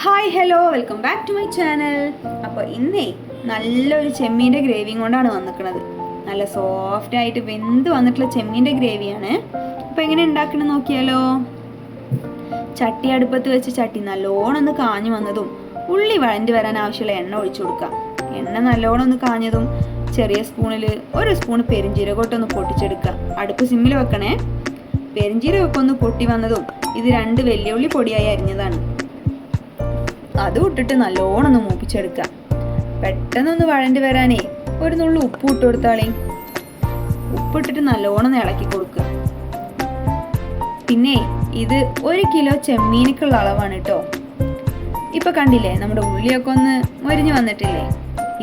Hi hello welcome back to my channel. അപ്പോൾ ഇന്നേ നല്ലൊരു ചെമ്മീൻ്റെ ഗ്രേവിയും കൊണ്ടാണ് വന്നിക്കുന്നത്. നല്ല സോഫ്റ്റ് ആയിട്ട് വെന്ത് വന്നിട്ടുള്ള ചെമ്മീൻ്റെ ഗ്രേവിയാണ്. അപ്പോൾ എങ്ങനെ ഉണ്ടാക്കണം നോക്കിയാലോ. ചട്ടി അടുപ്പത്ത് വെച്ച് ചട്ടി നല്ലോണം ഒന്ന് കാഞ്ഞു വന്നതും ഉള്ളി വഴണ്ടി വരാൻ ആവശ്യമുള്ള എണ്ണ ഒഴിച്ചു കൊടുക്കാം. എണ്ണ നല്ലോണം ഒന്ന് കാഞ്ഞതും ചെറിയ സ്പൂണിൽ ഒരു സ്പൂൺ പെരിഞ്ജീരകമൊട്ടൊന്ന് പൊട്ടിച്ചെടുക്കുക. അടുപ്പ് സിമ്മിൽ വെക്കണേ. പെരിഞ്ജീരകമൊക്കെ ഒന്ന് പൊട്ടി വന്നതും ഇത് 2 വലിയ ഉള്ളി പൊടിയായി അരിഞ്ഞതാണ്. അത് ഇട്ടിട്ട് നല്ലോണം ഒന്ന് മൂപ്പിച്ചെടുക്കുക. പെട്ടെന്നൊന്ന് വഴണ്ടി വരാനേ ഒരു നുള്ളു ഉപ്പ് ഇട്ട് കൊടുത്താളേ. ഉപ്പിട്ടിട്ട് നല്ലോണം ഇളക്കി കൊടുക്കുക. പിന്നെ ഇത് 1 കിലോ ചെമ്മീനിക്കുള്ള അളവാണ് കേട്ടോ. ഇപ്പൊ കണ്ടില്ലേ നമ്മുടെ ഉള്ളിയൊക്കെ ഒന്ന് മൊരിഞ്ഞു വന്നിട്ടില്ലേ,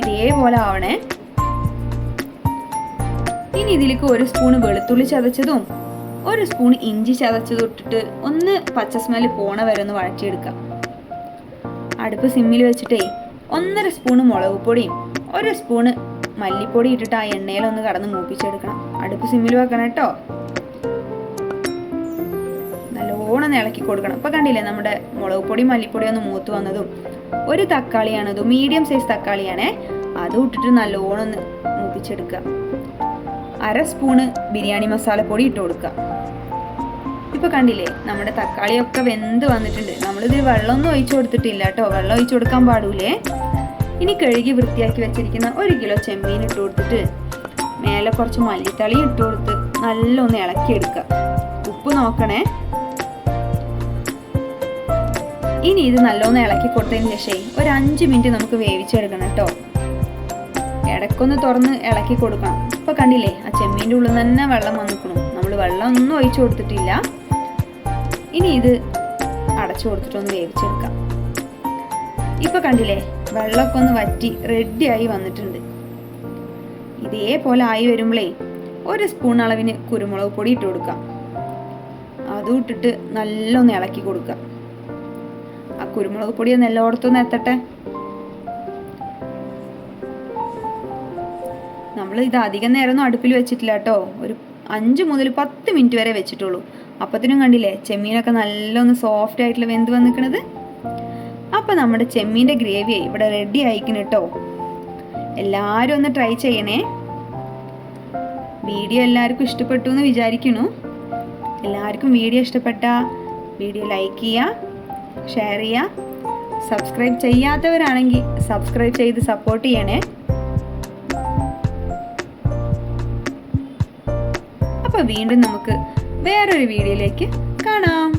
ഇതേപോലെ ആവണേ. ഇനി ഇതിലേക്ക് 1 സ്പൂൺ വെളുത്തുള്ളി ചതച്ചതും 1 സ്പൂൺ ഇഞ്ചി ചതച്ചതും ഇട്ടിട്ട് ഒന്ന് പച്ച സ്മെല്ല് പോണ വരെ ഒന്ന് വഴറ്റിയെടുക്കാം. അടുപ്പ് സിമ്മിൽ വെച്ചിട്ടേ 1.5 സ്പൂണ് മുളക് പൊടിയും 1 സ്പൂണ് മല്ലിപ്പൊടി ഇട്ടിട്ട് ആ എണ്ണയിലൊന്ന് കടന്ന് മൂപ്പിച്ചെടുക്കണം. അടുപ്പ് സിമ്മിൽ വെക്കണം കേട്ടോ. നല്ലോണം ഇളക്കി കൊടുക്കണം. ഇപ്പം കണ്ടില്ലേ നമ്മുടെ മുളക് പൊടി മല്ലിപ്പൊടി ഒന്ന് മൂത്ത് വന്നതും 1 തക്കാളിയാണത്, മീഡിയം സൈസ് തക്കാളിയാണേ, അതും ഇട്ടിട്ട് നല്ലോണം ഒന്ന് മൂപ്പിച്ചെടുക്കുക. 1/2 സ്പൂണ് ബിരിയാണി മസാലപ്പൊടി ഇട്ട് കൊടുക്കുക. ഇപ്പൊ കണ്ടില്ലേ നമ്മുടെ തക്കാളിയൊക്കെ വെന്ത് വന്നിട്ടുണ്ട്. നമ്മളിത് വെള്ളമൊന്നും ഒഴിച്ചു കൊടുത്തിട്ടില്ല കേട്ടോ, വെള്ളം ഒഴിച്ചു കൊടുക്കാൻ പാടൂലേ. ഇനി കഴുകി വൃത്തിയാക്കി വെച്ചിരിക്കുന്ന 1 കിലോ ചെമ്മീൻ ഇട്ട് കൊടുത്തിട്ട് മേലെ കുറച്ച് മല്ലിത്തളി ഇട്ട് കൊടുത്ത് നല്ലൊന്ന് ഇളക്കിയെടുക്കുക. ഉപ്പ് നോക്കണേ. ഇനി ഇത് നല്ലോന്ന് ഇളക്കി കൊടുത്തതിന് ശേഷം ഒരു 5 മിനിറ്റ് നമുക്ക് വേവിച്ചെടുക്കണം കേട്ടോ. ഇടയ്ക്കൊന്ന് തുറന്ന് ഇളക്കി കൊടുക്കണം. ഇപ്പൊ കണ്ടില്ലേ ആ ചെമ്മീൻ്റെ ഉള്ളിൽ തന്നെ വെള്ളം വന്നിക്കണം. നമ്മൾ വെള്ളം ഒന്നും ഒഴിച്ചു കൊടുത്തിട്ടില്ല. ഇനി ഇത് അടച്ചു കൊടുത്തിട്ടൊന്ന് വേവിച്ചെടുക്കാം. ഇപ്പൊ കണ്ടില്ലേ വെള്ളമൊക്കെ ഒന്ന് വറ്റി റെഡിയായി വന്നിട്ടുണ്ട്. ഇതേപോലെ ആയി വരുമ്പോഴേ 1 സ്പൂൺ അളവിന് കുരുമുളക് പൊടി ഇട്ട് കൊടുക്കാം. അതും ഇട്ടിട്ട് നല്ലൊന്ന് ഇളക്കി കൊടുക്കാം. ആ കുരുമുളക് പൊടി ഒന്ന് എല്ലായിടത്തൊന്ന് എത്തട്ടെ. നമ്മൾ ഇത് അധികം നേരമൊന്നും അടുപ്പിൽ വെച്ചിട്ടില്ല കേട്ടോ. ഒരു 5 മുതൽ 10 മിനിറ്റ് വരെ വെച്ചിട്ടുള്ളൂ. അപ്പത്തിനും കണ്ടില്ലേ ചെമ്മീനൊക്കെ നല്ലൊന്ന് സോഫ്റ്റ് ആയിട്ടുള്ള വെന്ത് വന്നിക്കണത്. അപ്പം നമ്മുടെ ചെമ്മീൻ്റെ ഗ്രേവി ഇവിടെ റെഡി ആയിക്കണം കേട്ടോ. എല്ലാവരും ഒന്ന് ട്രൈ ചെയ്യണേ. വീഡിയോ എല്ലാവർക്കും ഇഷ്ടപ്പെട്ടു എന്ന് വിചാരിക്കുന്നു. എല്ലാവർക്കും വീഡിയോ ഇഷ്ടപ്പെട്ട വീഡിയോ ലൈക്ക് ചെയ്യുക, ഷെയർ ചെയ്യുക. സബ്സ്ക്രൈബ് ചെയ്യാത്തവരാണെങ്കിൽ സബ്സ്ക്രൈബ് ചെയ്ത് സപ്പോർട്ട് ചെയ്യണേ. അപ്പോൾ വീണ്ടും നമുക്ക് വേറൊരു വീഡിയോയിലേക്ക് കാണാം.